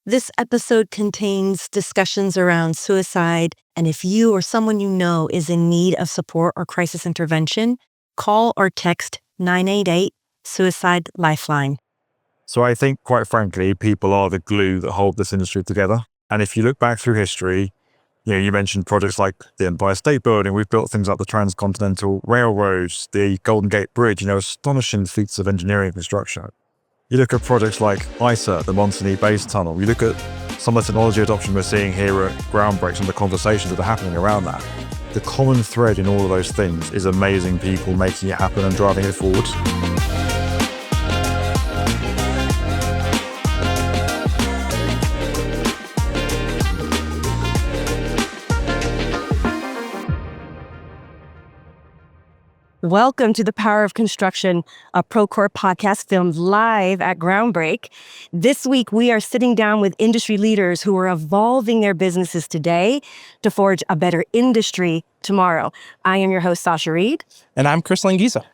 This episode contains discussions around suicide, and if you or someone you know is in need of support or crisis intervention, call or text 988 Suicide Lifeline. So I think, quite frankly, people are the glue that hold this industry together. And if you look back through history, you mentioned projects like the Empire State Building. We've built things like the Transcontinental Railroads, the Golden Gate Bridge, astonishing feats of engineering and construction. You look at projects like ITER, the Montagny Base Tunnel. You look at some of the technology adoption we're seeing here at Groundbreak, some of the conversations that are happening around that. The common thread in all of those things is amazing people making it happen and driving it forward. Welcome to The Power of Construction, a Procore podcast filmed live at Groundbreak. This week, we are sitting down with industry leaders who are evolving their businesses today to forge a better industry tomorrow. I am your host, Sasha Reed. And I'm Chris Langiza.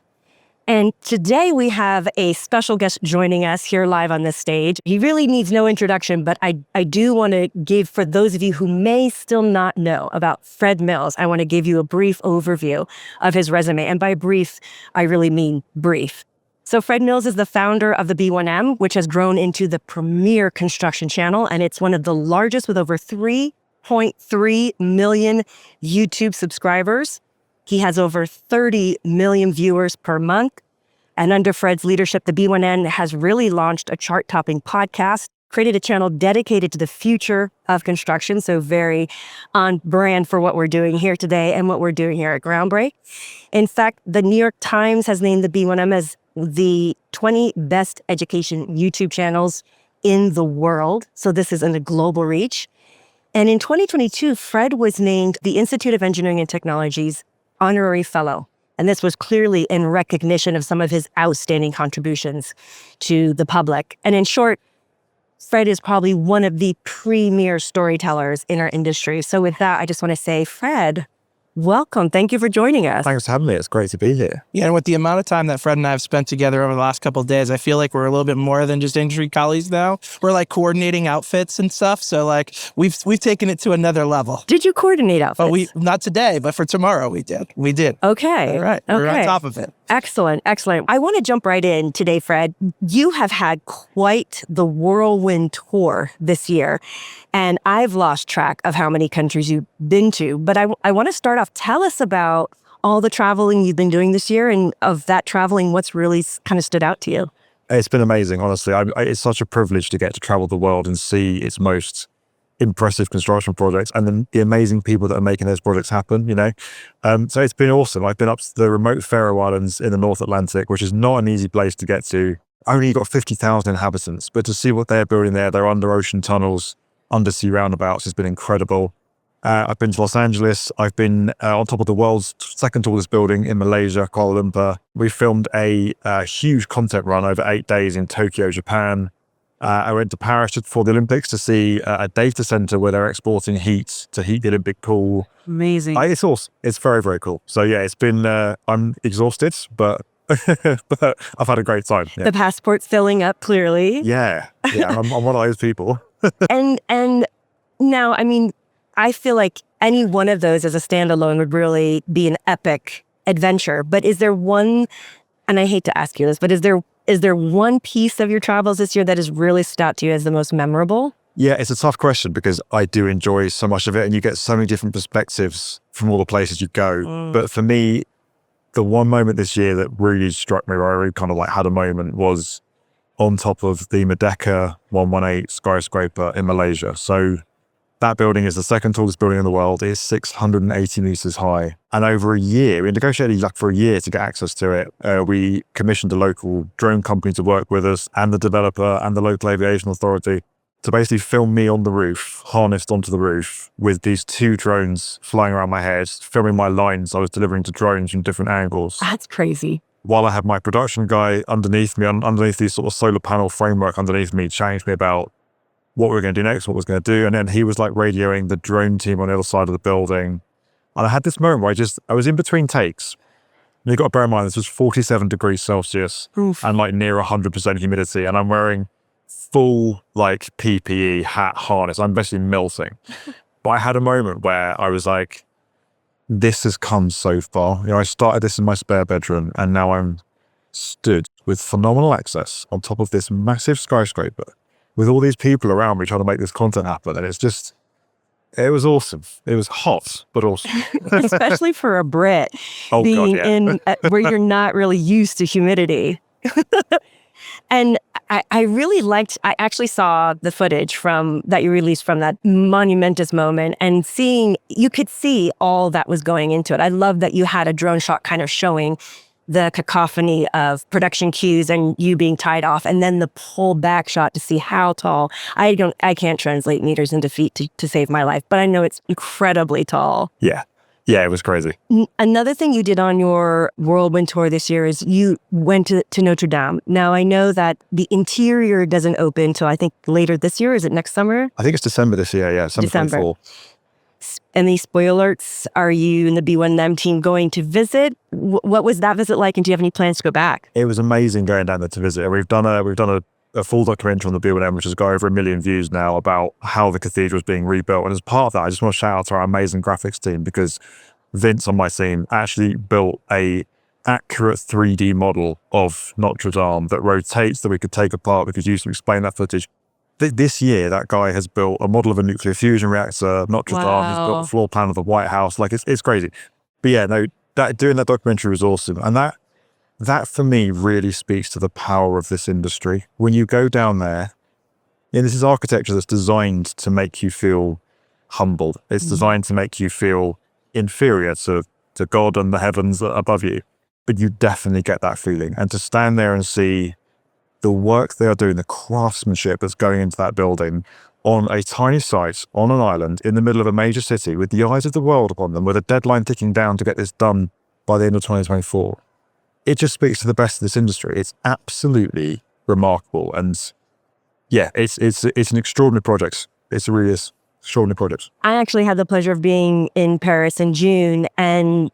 And today we have a special guest joining us here live on this stage. He really needs no introduction, but I do want to give, for those of you who may still not know about Fred Mills, I want to give you a brief overview of his resume. And by brief, I really mean brief. So Fred Mills is the founder of the B1M, which has grown into the premier construction channel, and it's one of the largest with over 3.3 million YouTube subscribers. He has over 30 million viewers per month. And under Fred's leadership, the B1M has really launched a chart-topping podcast, created a channel dedicated to the future of construction, so very on brand for what we're doing here today and what we're doing here at Groundbreak. In fact, the New York Times has named the B1M as the 20 best education YouTube channels in the world. So this is in a global reach. And in 2022, Fred was named the Institute of Engineering and Technology's Honorary Fellow. And this was clearly in recognition of some of his outstanding contributions to the public. And in short, Fred is probably one of the premier storytellers in our industry. So with that, I just want to say, Fred, welcome. Thank you for joining us. Thanks for having me. It's great to be here. Yeah, and with the amount of time that Fred and I have spent together over the last couple of days, I feel like we're a little bit more than just industry colleagues now. We're like coordinating outfits and stuff. So like we've taken it to another level. Did you coordinate outfits? Oh, not today, but for tomorrow we did. We did. Okay. All right. We're on top of it. Excellent. Excellent. I want to jump right in today, Fred. You have had quite the whirlwind tour this year, and I've lost track of how many countries you've been to. But I want to start off. Tell us about all the traveling you've been doing this year, and of that traveling, what's really kind of stood out to you? It's been amazing, honestly. It's such a privilege to get to travel the world and see its most impressive construction projects and then the amazing people that are making those projects happen, So it's been awesome. I've been up to the remote Faroe Islands in the North Atlantic, which is not an easy place to get to. Only got 50,000 inhabitants, but to see what they're building there, their under ocean tunnels, undersea roundabouts has been incredible. I've been to Los Angeles. I've been on top of the world's second tallest building in Malaysia, Kuala Lumpur. We filmed a huge content run over 8 days in Tokyo, Japan. I went to Paris for the Olympics to see a data center where they're exporting heat to heat the Olympic pool. Amazing. It's awesome. It's very, very cool. So yeah, it's been, I'm exhausted, but but I've had a great time. Yeah. The passport's filling up, clearly. Yeah, I'm one of those people. and now, I feel like any one of those as a standalone would really be an epic adventure. But is there one, and I hate to ask you this, but is there one piece of your travels this year that has really stood out to you as the most memorable? Yeah, it's a tough question because I do enjoy so much of it and you get so many different perspectives from all the places you go. But for me, the one moment this year that really struck me, where I really kind of like had a moment, was on top of the Merdeka 118 skyscraper in Malaysia. So that building is the second tallest building in the world. It's 680 meters high. And over a year, we negotiated for a year to get access to it. We commissioned a local drone company to work with us and the developer and the local aviation authority to basically film me on the roof, harnessed onto the roof with these 2 drones flying around my head, filming my lines I was delivering to drones from different angles. That's crazy. While I had my production guy underneath me, underneath these sort of solar panel framework underneath me, chatting to me about what we were going to do next, what we was going to do. And then he was like radioing the drone team on the other side of the building. And I had this moment where I was in between takes. And you've got to bear in mind, this was 47 degrees Celsius and like near 100% humidity. And I'm wearing full like PPE, hat, harness. I'm basically melting. But I had a moment where I was like, this has come so far. I started this in my spare bedroom and now I'm stood with phenomenal access on top of this massive skyscraper with all these people around me trying to make this content happen. And it was awesome. It was hot, but awesome. Especially for a Brit Oh, being God, yeah. in where you're not really used to humidity. And I really liked, I actually saw the footage from that you released from that monumentous moment, and you could see all that was going into it. I love that you had a drone shot kind of showing the cacophony of production queues and you being tied off, and then the pull back shot to see how tall. I can't translate meters into feet to save my life, but I know it's incredibly tall. Yeah. Yeah, it was crazy. Another thing you did on your whirlwind tour this year is you went to Notre Dame. Now, I know that the interior doesn't open until I think later this year. Is it next summer? I think it's December this year, yeah, December 24. Any spoilers? Are you and the B1M team going to visit? What was that visit like, and do you have any plans to go back? It was amazing going down there to visit. We've done a full documentary on the B1M, which has got over 1 million views now, about how the cathedral is being rebuilt. And as part of that, I just want to shout out to our amazing graphics team, because Vince on my team actually built a accurate 3D model of Notre Dame that rotates, that we could take apart. We could use to explain that footage. This year, that guy has built a model of a nuclear fusion reactor. Notre Dame, he's built a floor plan of the White House. Like, it's crazy. But yeah, no, doing that documentary was awesome. And that for me really speaks to the power of this industry. When you go down there, this is architecture that's designed to make you feel humbled. It's designed to make you feel inferior to God and the heavens above you. But you definitely get that feeling. And to stand there and see the work they are doing, the craftsmanship that's going into that building on a tiny site, on an island, in the middle of a major city, with the eyes of the world upon them, with a deadline ticking down to get this done by the end of 2024. It just speaks to the best of this industry. It's absolutely remarkable. And yeah, it's an extraordinary project. It really is extraordinary project. I actually had the pleasure of being in Paris in June and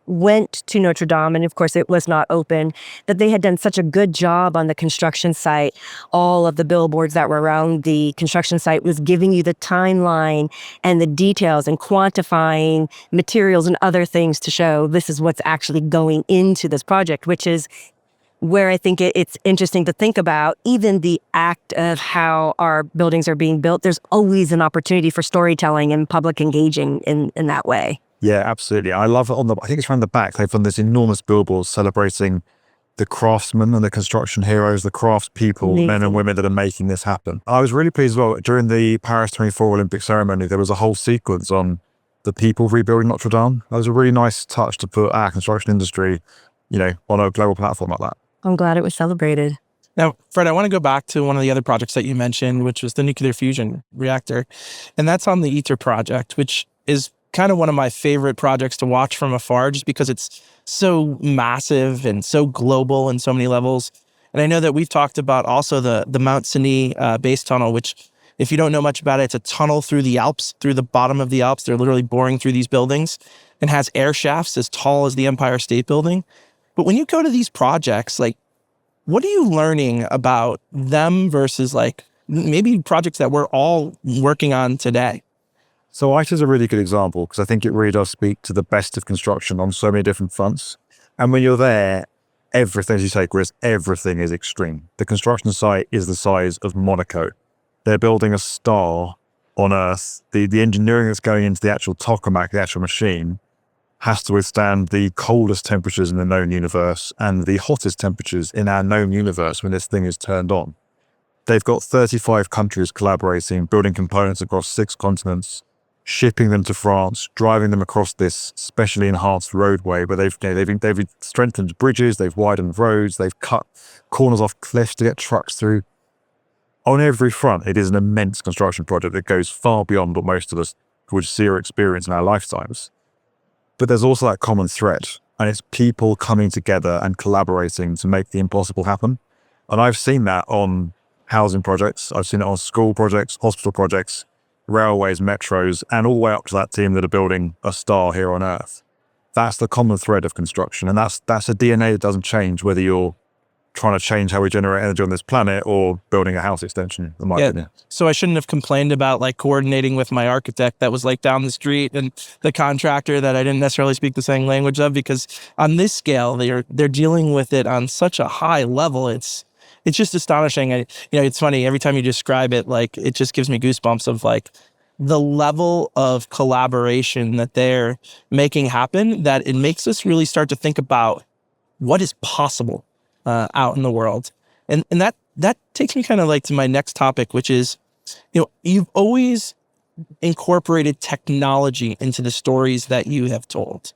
went to Notre Dame, and of course it was not open, that they had done such a good job on the construction site. All of the billboards that were around the construction site was giving you the timeline and the details and quantifying materials and other things to show this is what's actually going into this project, which is where I think it's interesting to think about even the act of how our buildings are being built. There's always an opportunity for storytelling and public engaging in that way. Yeah, absolutely. I love it. I think it's around the back. They've done this enormous billboard celebrating the craftsmen and the construction heroes, the craftspeople, men and women that are making this happen. I was really pleased as well. During the Paris 24 Olympic ceremony, there was a whole sequence on the people rebuilding Notre Dame. That was a really nice touch to put our construction industry, on a global platform like that. I'm glad it was celebrated. Now, Fred, I want to go back to one of the other projects that you mentioned, which was the nuclear fusion reactor. And that's on the ITER project, which is kind of one of my favorite projects to watch from afar, just because it's so massive and so global in so many levels. And I know that we've talked about also the Mount Cenis base tunnel, which, if you don't know much about it, it's a tunnel through the Alps, through the bottom of the Alps. They're literally boring through these buildings, and has air shafts as tall as the Empire State Building. But when you go to these projects, like, what are you learning about them versus like maybe projects that we're all working on today? So ITER is a really good example, because I think it really does speak to the best of construction on so many different fronts. And when you're there, everything, as you say, Chris, everything is extreme. The construction site is the size of Monaco. They're building a star on Earth. The engineering that's going into the actual tokamak, the actual machine, has to withstand the coldest temperatures in the known universe and the hottest temperatures in our known universe when this thing is turned on. They've got 35 countries collaborating, building components across 6 continents, shipping them to France, driving them across this specially enhanced roadway where they've strengthened bridges, they've widened roads, they've cut corners off cliffs to get trucks through. On every front, it is an immense construction project that goes far beyond what most of us would see or experience in our lifetimes. But there's also that common thread, and it's people coming together and collaborating to make the impossible happen. And I've seen that on housing projects, I've seen it on school projects, hospital projects, railways, metros, and all the way up to that team that are building a star here on Earth. That's the common thread of construction, and that's a DNA that doesn't change whether you're trying to change how we generate energy on this planet or building a house extension, in my opinion. So I shouldn't have complained about like coordinating with my architect that was like down the street and the contractor that I didn't necessarily speak the same language of, because on this scale, they're dealing with it on such a high level. It's just astonishing. It's funny, every time you describe it, like it just gives me goosebumps of like the level of collaboration that they're making happen, that it makes us really start to think about what is possible out in the world. And that takes me kind of like to my next topic, which is, you've always incorporated technology into the stories that you have told.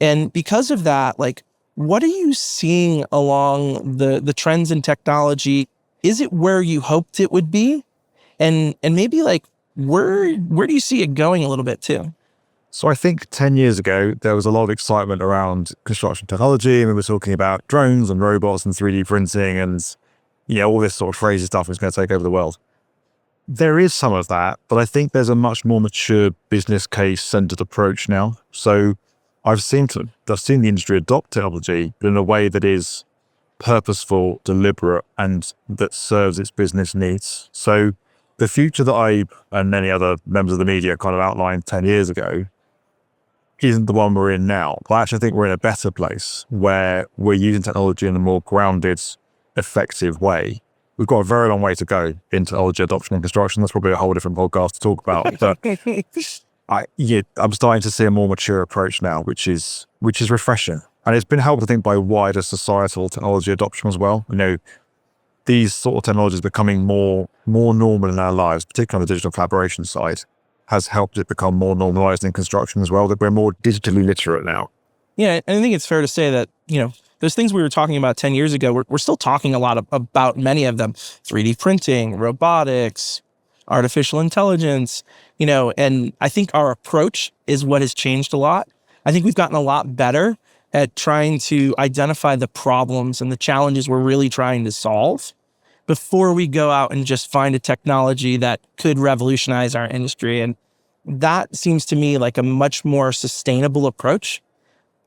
And because of that, like, what are you seeing along the trends in technology? Is it where you hoped it would be? And maybe like, where do you see it going a little bit too? So I think 10 years ago, there was a lot of excitement around construction technology, and we were talking about drones and robots and 3D printing and, all this sort of crazy stuff was going to take over the world. There is some of that, but I think there's a much more mature business case centered approach now. So I've seen the industry adopt technology, but in a way that is purposeful, deliberate, and that serves its business needs. So the future that I and many other members of the media kind of outlined 10 years ago isn't the one we're in now. But I actually think we're in a better place where we're using technology in a more grounded, effective way. We've got a very long way to go in technology adoption in construction. That's probably a whole different podcast to talk about. But I'm starting to see a more mature approach now, which is refreshing. And it's been helped, I think, by wider societal technology adoption as well. These sort of technologies becoming more normal in our lives, particularly on the digital collaboration side, has helped it become more normalized in construction as well, that we're more digitally literate now. Yeah, and I think it's fair to say that, those things we were talking about 10 years ago, we're still talking a lot about many of them. 3D printing, robotics, artificial intelligence, and I think our approach is what has changed a lot. I think we've gotten a lot better at trying to identify the problems and the challenges we're really trying to solve before we go out and just find a technology that could revolutionize our industry. And that seems to me like a much more sustainable approach.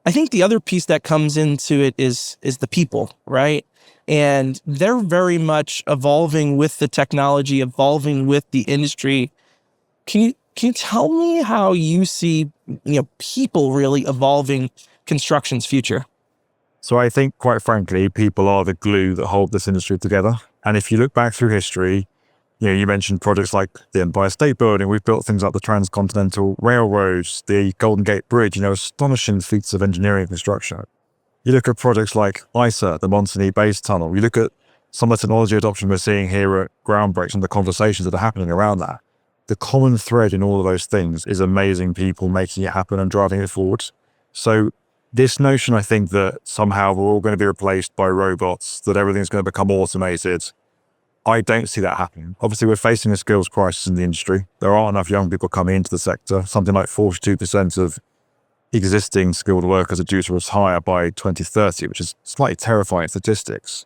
I think the other piece that comes into it is the people, right? And they're very much evolving with the technology, evolving with the industry. Can you tell me how you see, people really evolving construction's future? So I think, quite frankly, people are the glue that hold this industry together. And if you look back through history, you mentioned projects like the Empire State Building. We've built things like the Transcontinental Railroads, the Golden Gate Bridge, astonishing feats of engineering and construction. You look at projects like ITER, the Montagny Base Tunnel. You look at some of the technology adoption we're seeing here at Groundbreak and the conversations that are happening around that. The common thread in all of those things is amazing people making it happen and driving it forward. So this notion, I think, that somehow we're all going to be replaced by robots, that everything's going to become automated, I don't see that happening. Obviously, we're facing a skills crisis in the industry. There aren't enough young people coming into the sector. Something like 42% of existing skilled workers are due to retire by 2030, which is slightly terrifying statistics.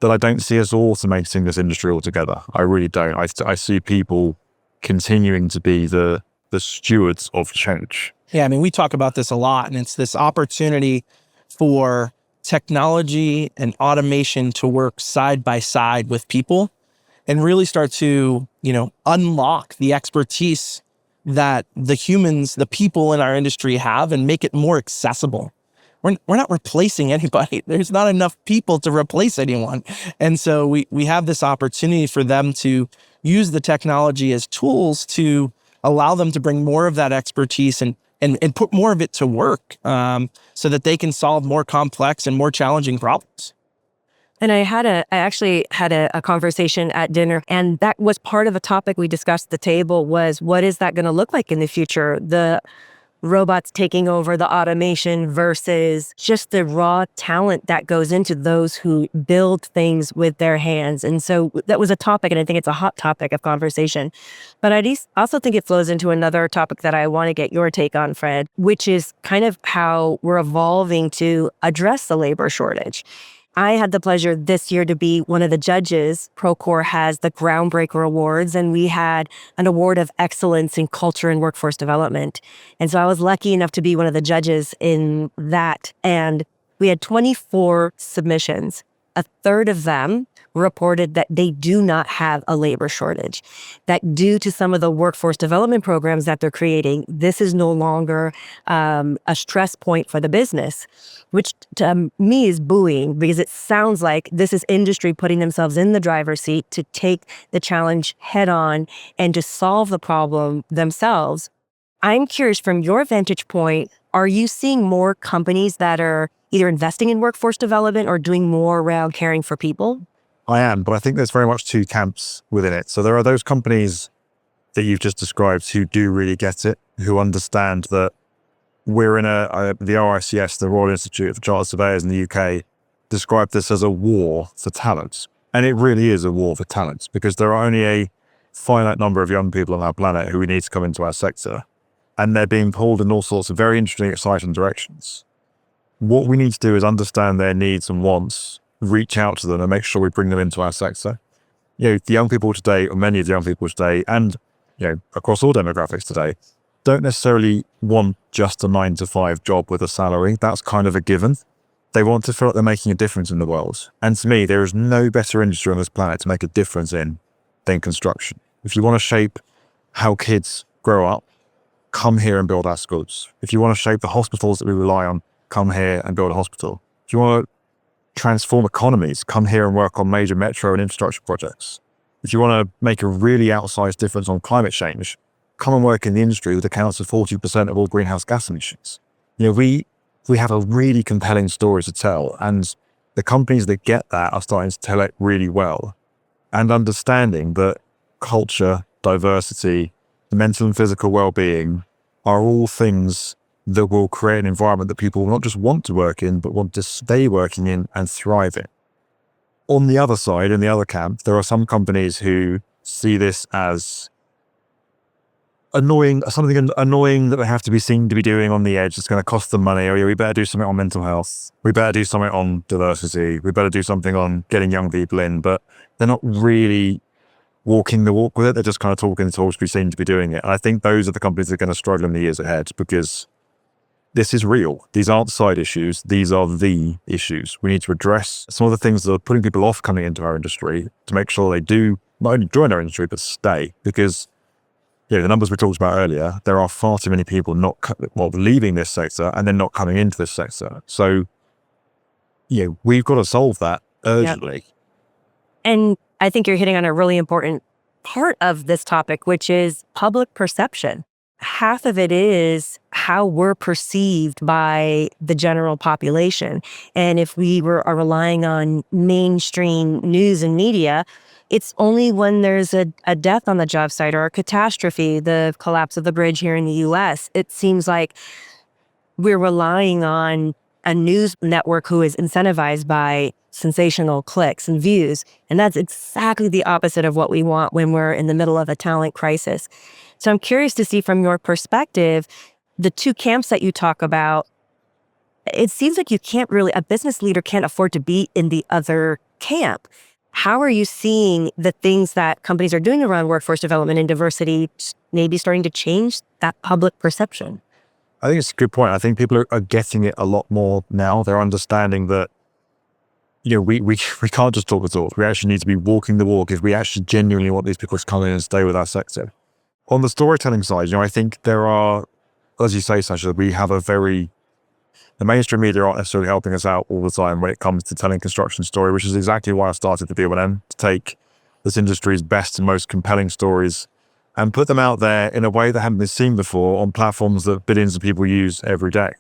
But I don't see us automating this industry altogether. I really don't. I see people continuing to be the stewards of change. Yeah, we talk about this a lot, and it's this opportunity for technology and automation to work side by side with people and really start to, unlock the expertise that the humans, the people in our industry have, and make it more accessible. We're not replacing anybody. There's not enough people to replace anyone. And so we have this opportunity for them to use the technology as tools to allow them to bring more of that expertise and put more of it to work so that they can solve more complex and more challenging problems. And I actually had a conversation at dinner, and that was part of a topic we discussed at the table was, what is that going to look like in the future? The robots taking over the automation versus just the raw talent that goes into those who build things with their hands. And so that was a topic, and I think it's a hot topic of conversation. But I also think it flows into another topic that I want to get your take on, Fred, which is kind of how we're evolving to address the labor shortage. I had the pleasure this year to be one of the judges. Procore has the Groundbreak Awards, and we had an award of excellence in culture and workforce development. And so I was lucky enough to be one of the judges in that. And we had 24 submissions. a third of them reported that they do not have a labor shortage, that due to some of the workforce development programs that they're creating, this is no longer a stress point for the business, which to me is buoying because it sounds like this is industry putting themselves in the driver's seat to take the challenge head on and to solve the problem themselves. I'm curious, from your vantage point, are you seeing more companies that are either investing in workforce development or doing more around caring for people? I am, but I think there's very much two camps within it. So there are those companies that you've just described who do really get it, who understand that we're in the RICS, the Royal Institute of Chartered Surveyors in the UK, described this as a war for talent. And it really is a war for talent because there are only a finite number of young people on our planet who we need to come into our sector. And they're being pulled in all sorts of very interesting, exciting directions. What we need to do is understand their needs and wants, reach out to them and make sure we bring them into our sector. The young people today, or many of the young people today, and across all demographics today, don't necessarily want just a 9-to-5 job with a salary. That's kind of a given. They want to feel like they're making a difference in the world. And to me, there is no better industry on this planet to make a difference in than construction. If you want to shape how kids grow up, come here and build our schools. If you want to shape the hospitals that we rely on, come here and build a hospital. If you want to transform economies, come here and work on major metro and infrastructure projects. If you want to make a really outsized difference on climate change, come and work in the industry that accounts for 40% of all greenhouse gas emissions. We have a really compelling story to tell, and the companies that get that are starting to tell it really well, and understanding that culture, diversity, the mental and physical well-being are all things that will create an environment that people will not just want to work in, but want to stay working in and thrive in. On the other side, in the other camp, there are some companies who see this as something annoying that they have to be seen to be doing on the edge. It's going to cost them money. Or we better do something on mental health. We better do something on diversity. We better do something on getting young people in. But they're not really walking the walk with it. They're just kind of talking the talk to be seen to be doing it. And I think those are the companies that are going to struggle in the years ahead because this is real. These aren't side issues. These are the issues. We need to address some of the things that are putting people off coming into our industry to make sure they do not only join our industry, but stay. Because the numbers we talked about earlier, there are far too many people leaving this sector and then not coming into this sector. So, we've got to solve that urgently. Yep. And I think you're hitting on a really important part of this topic, which is public perception. Half of it is how we're perceived by the general population. And if we are relying on mainstream news and media, it's only when there's a death on the job site or a catastrophe, the collapse of the bridge here in the US, it seems like we're relying on a news network who is incentivized by sensational clicks and views. And that's exactly the opposite of what we want when we're in the middle of a talent crisis. So I'm curious to see from your perspective, the two camps that you talk about, it seems like a business leader can't afford to be in the other camp. How are you seeing the things that companies are doing around workforce development and diversity maybe starting to change that public perception? I think it's a good point. I think people are getting it a lot more now. They're understanding that, we can't just talk the talk. We actually need to be walking the walk if we actually genuinely want these people to come in and stay with our sector. On the storytelling side, I think there are, as you say, Sasha, the mainstream media aren't necessarily helping us out all the time when it comes to telling construction story, which is exactly why I started the B1M, to take this industry's best and most compelling stories and put them out there in a way that hadn't been seen before on platforms that billions of people use every day.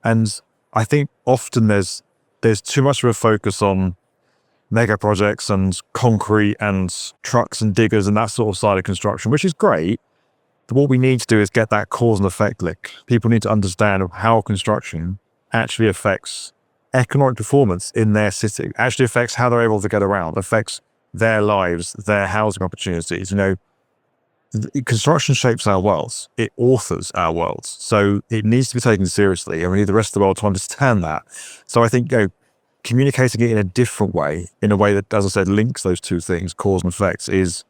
And I think often there's too much of a focus on mega projects and concrete and trucks and diggers and that sort of side of construction, which is great. But what we need to do is get that cause and effect link. People need to understand how construction actually affects economic performance in their city, actually affects how they're able to get around, affects their lives, their housing opportunities. Construction shapes our worlds. It authors our worlds. So it needs to be taken seriously, and we need the rest of the world to understand that. So I think communicating it in a different way, in a way that, as I said, links those two things, cause and effects, is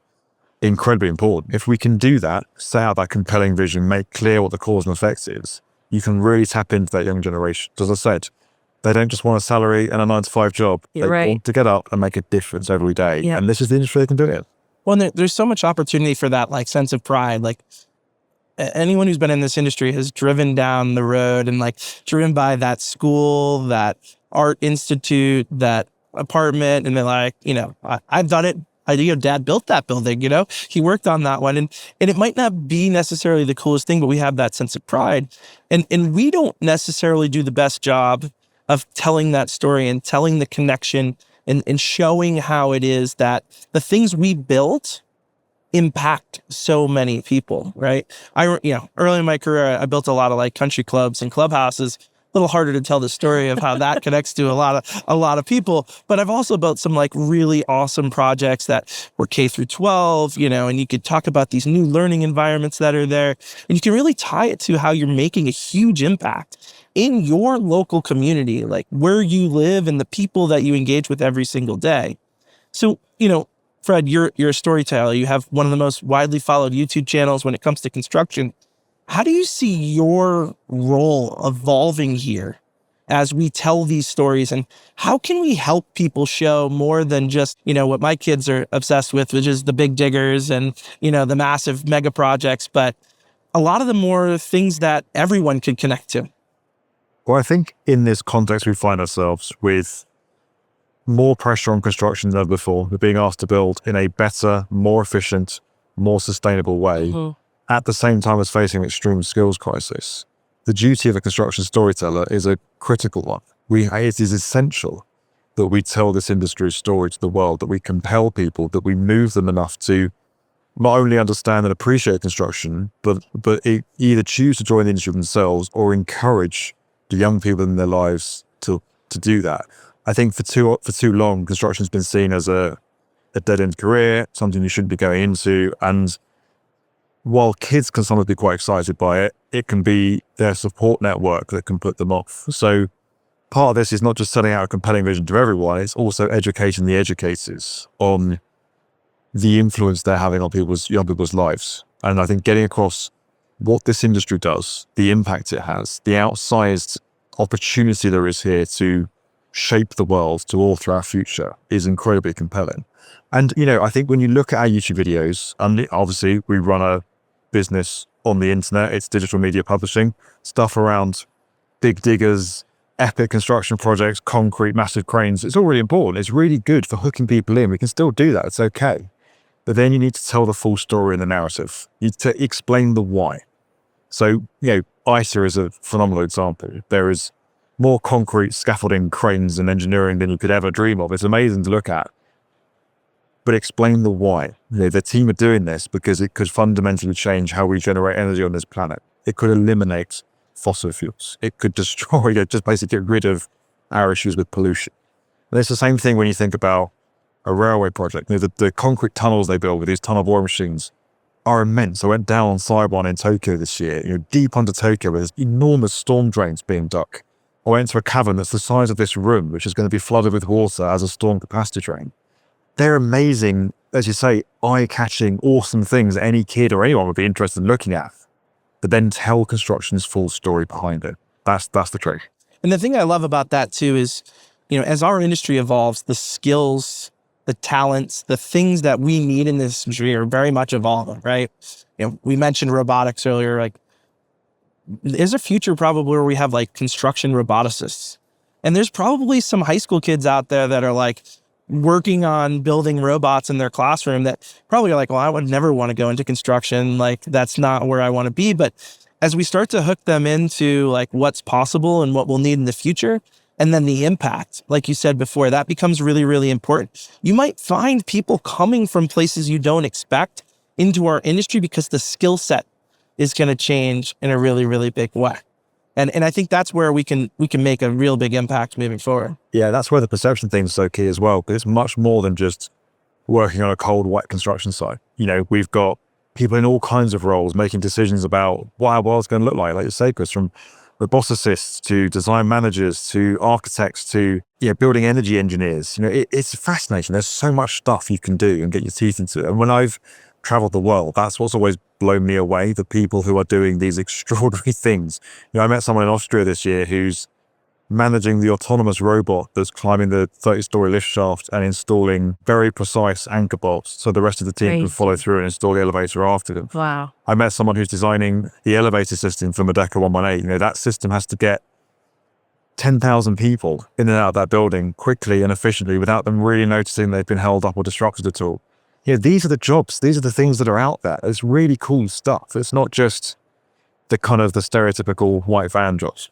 incredibly important. If we can do that, set out that compelling vision, make clear what the cause and effects is, you can really tap into that young generation. As I said, They don't just want a salary and a 9-to-5 job. You're They right. want to get up and make a difference every day. Yeah. And this is the industry they can do it. Well, and there's so much opportunity for that like sense of pride. Like anyone who's been in this industry has driven down the road and like driven by that school, that art institute, that apartment, and they're like, I've done it. Dad built that building, he worked on that one. And it might not be necessarily the coolest thing, but we have that sense of pride. And we don't necessarily do the best job of telling that story and telling the connection and showing how it is that the things we built impact so many people, right? Early in my career, I built a lot of like country clubs and clubhouses. A little harder to tell the story of how that connects to a lot of people. But I've also built some like really awesome projects that were K through 12, and you could talk about these new learning environments that are there. And you can really tie it to how you're making a huge impact in your local community, like where you live and the people that you engage with every single day. So, Fred, you're a storyteller. You have one of the most widely followed YouTube channels when it comes to construction. How do you see your role evolving here as we tell these stories? And how can we help people show more than just, what my kids are obsessed with, which is the big diggers and, the massive mega projects, but a lot of the more things that everyone could connect to? Well, I think in this context, we find ourselves with more pressure on construction than ever before. We're being asked to build in a better, more efficient, more sustainable way, at the same time as facing an extreme skills crisis. The duty of a construction storyteller is a critical one. It is essential that we tell this industry's story to the world, that we compel people, that we move them enough to not only understand and appreciate construction, but either choose to join the industry themselves or encourage the young people in their lives to do that. I think for too long, construction has been seen as a dead-end career, something you shouldn't be going into. And while kids can sometimes be quite excited by it, it can be their support network that can put them off. So part of this is not just setting out a compelling vision to everyone, it's also educating the educators on the influence they're having on young people's lives. And I think getting across what this industry does, the impact it has, the outsized opportunity there is here to shape the world, to alter our future, is incredibly compelling. And, I think when you look at our YouTube videos, and obviously we run a business on the internet, it's digital media publishing, stuff around big diggers, epic construction projects, concrete, massive cranes, it's all really important. It's really good for hooking people in. We can still do that. It's okay. But then you need to tell the full story in the narrative. You need to explain the why. So, ITER is a phenomenal example. There is more concrete, scaffolding, cranes and engineering than you could ever dream of. It's amazing to look at. But explain the why. The team are doing this because it could fundamentally change how we generate energy on this planet. It could eliminate fossil fuels. It could destroy, just basically get rid of our issues with pollution. And it's the same thing when you think about a railway project. The concrete tunnels they build with these tunnel boring machines are immense. I went down on side one in Tokyo this year, deep under Tokyo, where there's enormous storm drains being dug. I went into a cavern that's the size of this room, which is going to be flooded with water as a storm capacity drain. They're amazing, as you say, eye-catching, awesome things that any kid or anyone would be interested in looking at. But then tell construction's full story behind it. That's the trick. And the thing I love about that too is, as our industry evolves, the skills, the talents, the things that we need in this industry are very much evolving, right? We mentioned robotics earlier. Like, there's a future probably where we have like construction roboticists. And there's probably some high school kids out there that are like working on building robots in their classroom that probably are like, well, I would never want to go into construction. Like, that's not where I want to be. But as we start to hook them into like what's possible and what we'll need in the future, and then the impact, like you said before, that becomes really, really important. You might find people coming from places you don't expect into our industry because the skill set is going to change in a really, really big way. And I think that's where we can make a real big impact moving forward. Yeah, that's where the perception thing is so key as well, because it's much more than just working on a cold, wet construction site. We've got people in all kinds of roles making decisions about what our world's going to look like you say, Chris, from roboticists to design managers to architects to building energy engineers. It's fascinating. There's so much stuff you can do and get your teeth into. And when I've traveled the world, that's what's always blown me away, the people who are doing these extraordinary things. I met someone in Austria this year who's managing the autonomous robot that's climbing the 30-story lift shaft and installing very precise anchor bolts so the rest of the team can follow through and install the elevator after them. Wow. I met someone who's designing the elevator system for Merdeka 118. That system has to get 10,000 people in and out of that building quickly and efficiently without them really noticing they've been held up or disrupted at all. These are the jobs. These are the things that are out there. It's really cool stuff. It's not just the kind of the stereotypical white van jobs.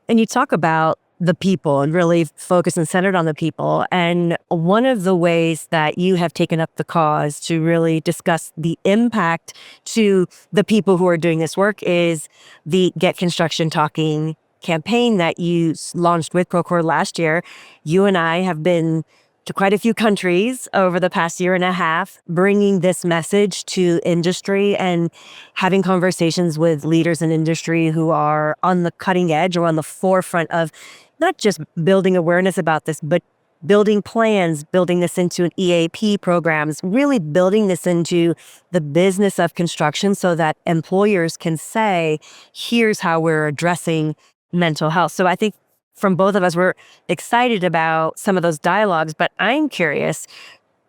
And you talk about the people and really focus and centered on the people. And one of the ways that you have taken up the cause to really discuss the impact to the people who are doing this work is the Get Construction Talking campaign that you launched with Procore last year. You and I have been to quite a few countries over the past year and a half, bringing this message to industry and having conversations with leaders in industry who are on the cutting edge or on the forefront of not just building awareness about this, but building plans, building this into an EAP programs, really building this into the business of construction so that employers can say, here's how we're addressing mental health. So I think from both of us, we're excited about some of those dialogues, but I'm curious,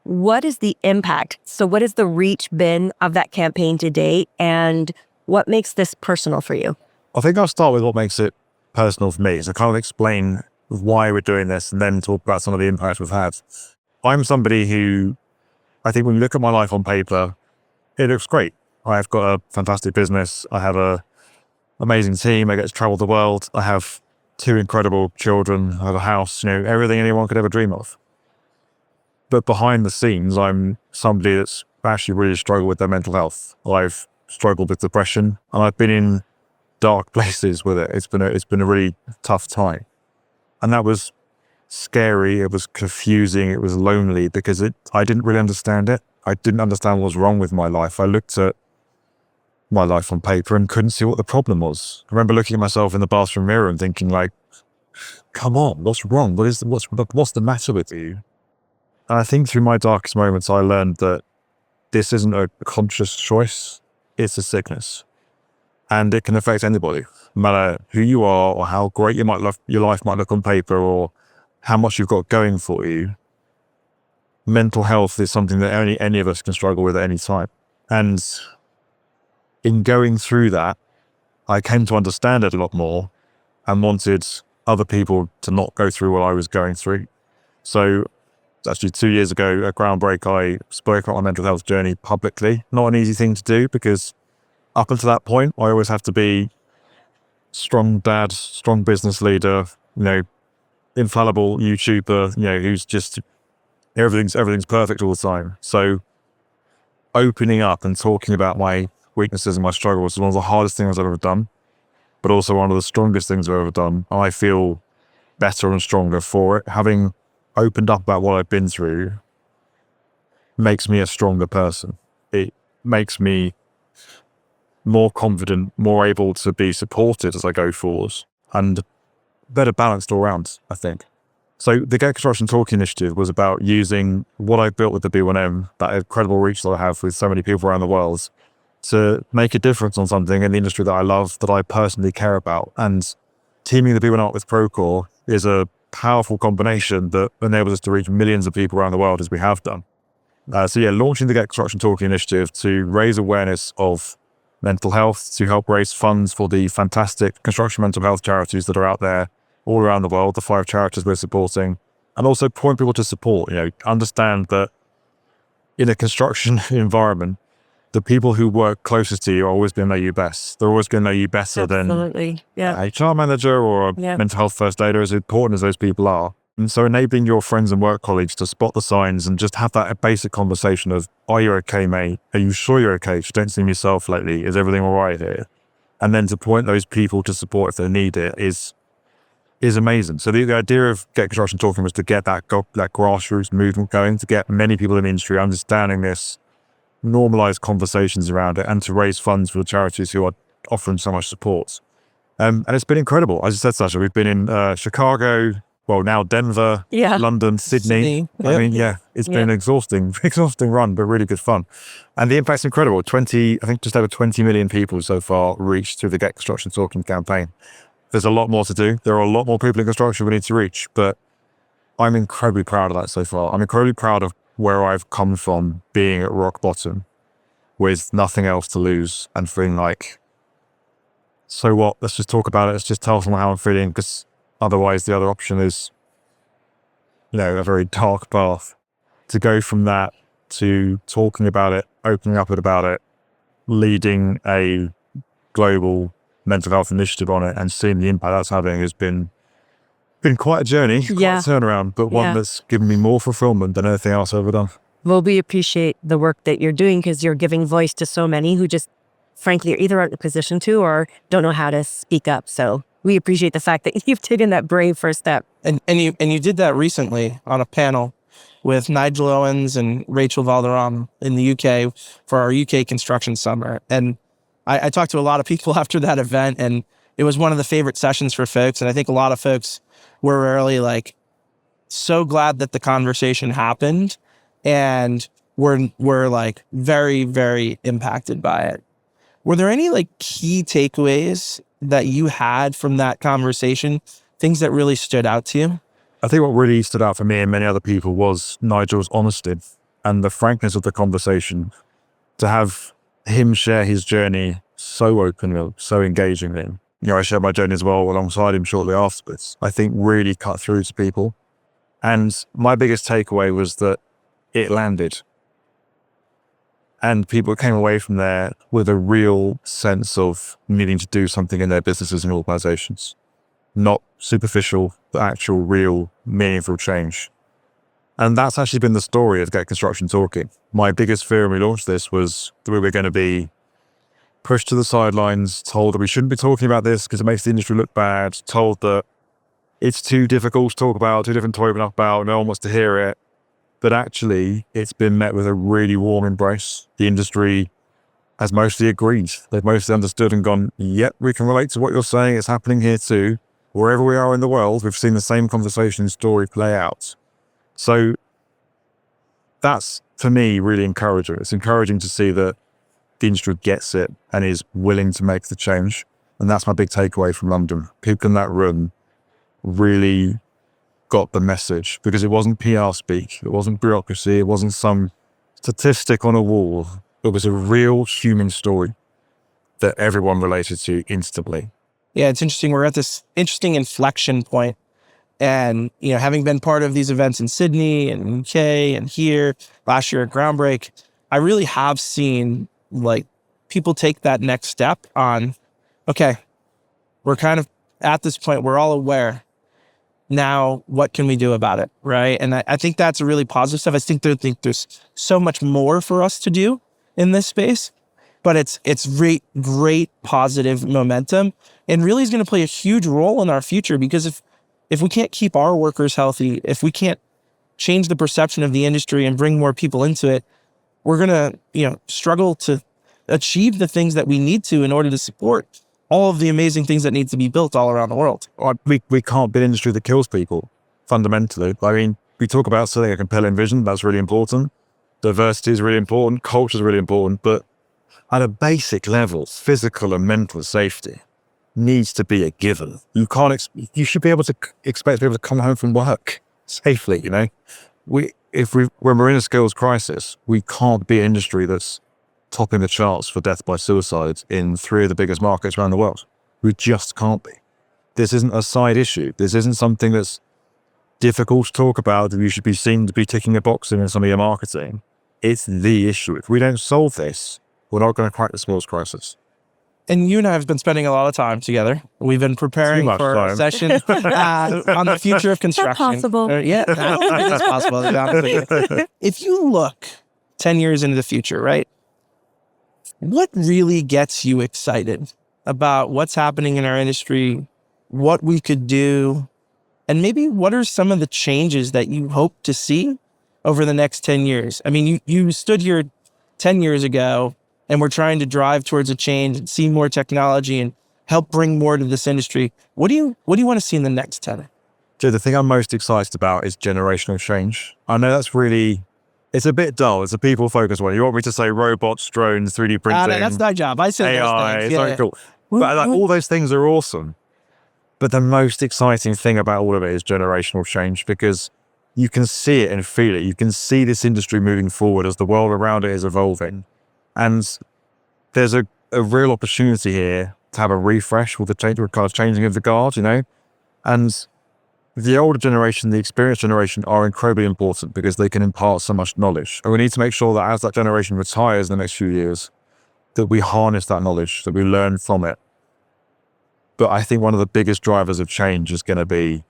what is the impact? So what has the reach been of that campaign to date, and what makes this personal for you? I think I'll start with what makes it personal for me. So kind of explain why we're doing this and then talk about some of the impacts we've had. I'm somebody who, I think when you look at my life on paper, it looks great. I've got a fantastic business. I have an amazing team. I get to travel the world. I have 2 incredible children. I have a house, everything anyone could ever dream of. But behind the scenes, I'm somebody that's actually really struggled with their mental health. I've struggled with depression, and I've been in dark places with it. It's been a really tough time. And that was scary. It was confusing. It was lonely because I didn't really understand it. I didn't understand what was wrong with my life. I looked at my life on paper and couldn't see what the problem was. I remember looking at myself in the bathroom mirror and thinking like, come on, what's wrong? What's the matter with you? And I think through my darkest moments, I learned that this isn't a conscious choice. It's a sickness. And it can affect anybody, no matter who you are or how great your life might look on paper or how much you've got going for you. Mental health is something that only any of us can struggle with at any time. And in going through that, I came to understand it a lot more and wanted other people to not go through what I was going through. So actually 2 years ago at Groundbreak, I spoke about my mental health journey publicly. Not an easy thing to do because up until that point, I always have to be strong dad, strong business leader, infallible YouTuber, who's just everything's perfect all the time. So opening up and talking about my weaknesses and my struggles is one of the hardest things I've ever done, but also one of the strongest things I've ever done. I feel better and stronger for it. Having opened up about what I've been through makes me a stronger person. It makes me more confident, more able to be supported as I go forward, and better balanced all around, I think. So the Get Construction Talking initiative was about using what I built with the B1M, that incredible reach that I have with so many people around the world, to make a difference on something in the industry that I love, that I personally care about. And teaming the B1M up with Procore is a powerful combination that enables us to reach millions of people around the world as we have done. Launching the Get Construction Talking initiative to raise awareness of mental health, to help raise funds for the fantastic construction mental health charities that are out there all around the world, the 5 charities we're supporting, and also point people to support, understand that in a construction environment, the people who work closest to you are always going to know you best. They're always going to know you better than an HR manager or a mental health first aider, as important as those people are. And so enabling your friends and work colleagues to spot the signs and just have that basic conversation of, are you okay, mate? Are you sure you're okay? You don't seem yourself lately. Is everything all right here? And then to point those people to support if they need it is amazing. So the idea of Get Construction Talking was to get that grassroots movement going, to get many people in the industry understanding this, normalize conversations around it, and to raise funds for the charities who are offering so much support. And it's been incredible. As I said, Sasha, we've been in Chicago, well, now Denver, London, Sydney. Yep. It's been an exhausting run, but really good fun. And the impact's incredible. Just over 20 million people so far reached through the Get Construction Talking campaign. There's a lot more to do. There are a lot more people in construction we need to reach, but I'm incredibly proud of that so far. I'm incredibly proud of where I've come from, being at rock bottom with nothing else to lose and feeling like, so what? Let's just talk about it. Let's just tell someone how I'm feeling, because otherwise the other option is, a very dark path. To go from that to talking about it, opening up about it, leading a global mental health initiative on it and seeing the impact that's having has been quite a journey, quite a turnaround, but one that's given me more fulfillment than anything else I've ever done. Well, we appreciate the work that you're doing because you're giving voice to so many who just, frankly, are either aren't in a position to or don't know how to speak up. So we appreciate the fact that you've taken that brave first step. And you did that recently on a panel with Nigel Owens and Rachel Valderrama in the UK for our UK Construction Summer. And I talked to a lot of people after that event, and it was one of the favorite sessions for folks. And I think a lot of folks were really like, so glad that the conversation happened, and we're like very, very impacted by it. Were there any like key takeaways that you had from that conversation, things that really stood out to you? I think what really stood out for me and many other people was Nigel's honesty and the frankness of the conversation. To have him share his journey so openly, so engagingly. I shared my journey as well alongside him shortly afterwards. I think really cut through to people. And my biggest takeaway was that it landed. And people came away from there with a real sense of needing to do something in their businesses and organizations. Not superficial, but actual, real, meaningful change. And that's actually been the story of Get Construction Talking. My biggest fear when we launched this was that we were going to be pushed to the sidelines, told that we shouldn't be talking about this because it makes the industry look bad, told that it's too difficult to talk about, too different to open up about, no one wants to hear it. But actually, it's been met with a really warm embrace. The industry has mostly agreed. They've mostly understood and gone, yep, we can relate to what you're saying. It's happening here too. Wherever we are in the world, we've seen the same conversation and story play out. So that's, for me, really encouraging. It's encouraging to see that the industry gets it and is willing to make the change. And that's my big takeaway from London. People in that room really got the message, because it wasn't PR speak, it wasn't bureaucracy, it wasn't some statistic on a wall. It was a real human story that everyone related to instantly. Yeah, it's interesting. We're at this interesting inflection point. And, having been part of these events in Sydney and UK and here last year at Groundbreak, I really have seen like people take that next step on, okay, we're kind of at this point, we're all aware. Now, what can we do about it, right? And I think that's a really positive stuff. I think there's so much more for us to do in this space, but it's great positive momentum, and really is going to play a huge role in our future, because if we can't keep our workers healthy, if we can't change the perception of the industry and bring more people into it, we're going to, struggle to achieve the things that we need to in order to support all of the amazing things that need to be built all around the world. We can't build an industry that kills people, fundamentally. I mean, we talk about setting a compelling vision. That's really important. Diversity is really important. Culture is really important. But at a basic level, physical and mental safety needs to be a given. You should be able to expect people to come home from work safely, When we're in a skills crisis, we can't be an industry that's topping the charts for death by suicide in 3 of the biggest markets around the world. We just can't be. This isn't a side issue. This isn't something that's difficult to talk about that you should be seen to be ticking a box in some of your marketing. It's the issue. If we don't solve this, we're not going to crack the skills crisis. And you and I have been spending a lot of time together. We've been preparing for a session on the future of construction. Not possible. It is possible. If you look 10 years into the future, right? What really gets you excited about what's happening in our industry, what we could do, and maybe what are some of the changes that you hope to see over the next 10 years? I mean, you stood here 10 years ago and we're trying to drive towards a change and see more technology and help bring more to this industry. What do you want to see in the next 10? Joe, the thing I'm most excited about is generational change. I know that's really, it's a bit dull. It's a people-focused one. You want me to say robots, drones, 3D printing? That's my job. I say AI. those things. It's very cool. But all those things are awesome. But the most exciting thing about all of it is generational change, because you can see it and feel it. You can see this industry moving forward as the world around it is evolving. And there's a real opportunity here to have a refresh with the changing of the guard, And the older generation, the experienced generation are incredibly important because they can impart so much knowledge. And we need to make sure that as that generation retires in the next few years, that we harness that knowledge, that we learn from it. But I think one of the biggest drivers of change is going to be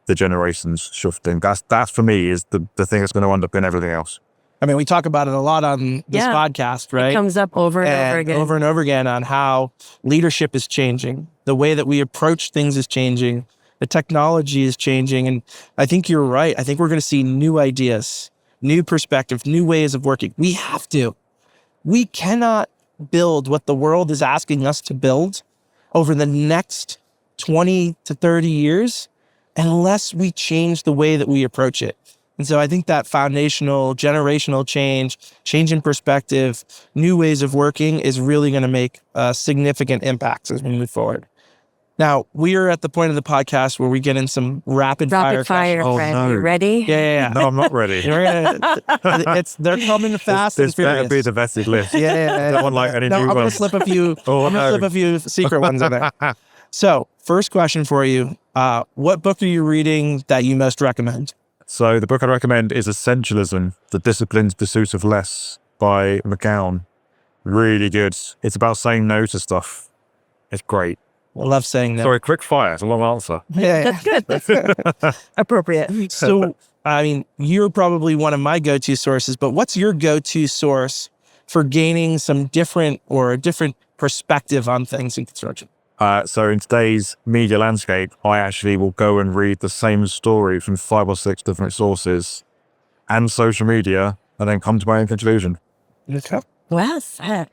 the generations shifting. That's for me is the thing that's going to underpin everything else. I mean, we talk about it a lot on this podcast, right? It comes up over and over again on how leadership is changing. The way that we approach things is changing. The technology is changing. And I think you're right. I think we're going to see new ideas, new perspectives, new ways of working. We have to. We cannot build what the world is asking us to build over the next 20 to 30 years unless we change the way that we approach it. And so I think that foundational, generational change in perspective, new ways of working is really going to make significant impacts as we move forward. Now, we are at the point of the podcast where we get in some rapid fire questions. Oh, no. You ready? Yeah. No, I'm not ready. They're coming fast and furious. This better be the vested list. Yeah. Don't want any new I'm going to ones. slip a few. Slip a few secret ones in there. So, first question for you: what book are you reading that you most recommend? So, the book I recommend is Essentialism: The Disciplined Pursuit of Less by McGowan. Really good. It's about saying no to stuff. It's great. I love saying that. Sorry, quick fire. It's a long answer. Yeah. That's good. Appropriate. So, I mean, you're probably one of my go-to sources, but what's your go-to source for gaining some different perspective on things in construction? So in today's media landscape, I actually will go and read the same story from 5 or 6 different sources and social media, and then come to my own conclusion. Okay. Well said.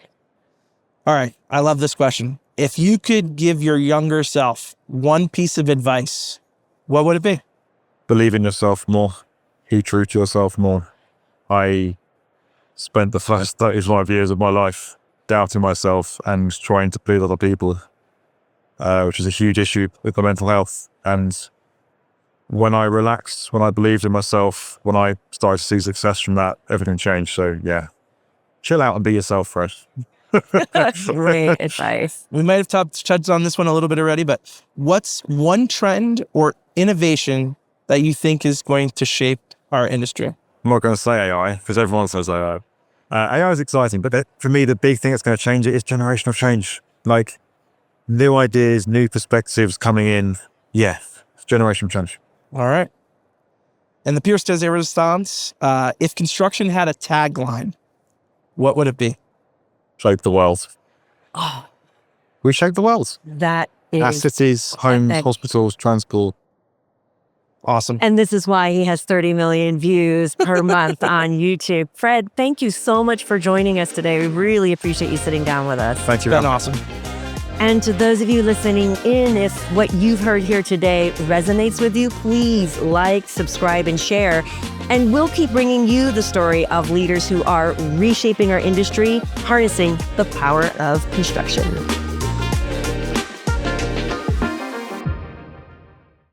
All right. I love this question. If you could give your younger self one piece of advice, what would it be? Believe in yourself more. Be true to yourself more. I spent the first 35 years of my life doubting myself and trying to please other people, which is a huge issue with my mental health. And when I relaxed, when I believed in myself, when I started to see success from that, everything changed. So yeah, chill out and be yourself first. Great advice. We might have touched on this one a little bit already, but what's one trend or innovation that you think is going to shape our industry? I'm not going to say AI because everyone says AI. AI is exciting, but for me, the big thing that's going to change it is generational change. Like new ideas, new perspectives coming in. Yeah, it's generational change. All right. And the Pierce Des Resistance, if construction had a tagline, what would it be? Shape the world. Oh, We shape the world. that Our is. cities, homes, epic. hospitals, transport. Awesome. And this is why he has 30 million views per month on YouTube. Fred, thank you so much for joining us today. We really appreciate you sitting down with us. Thank you. Been awesome. And to those of you listening in, if what you've heard here today resonates with you, please like, subscribe, and share. And we'll keep bringing you the story of leaders who are reshaping our industry, harnessing the power of construction.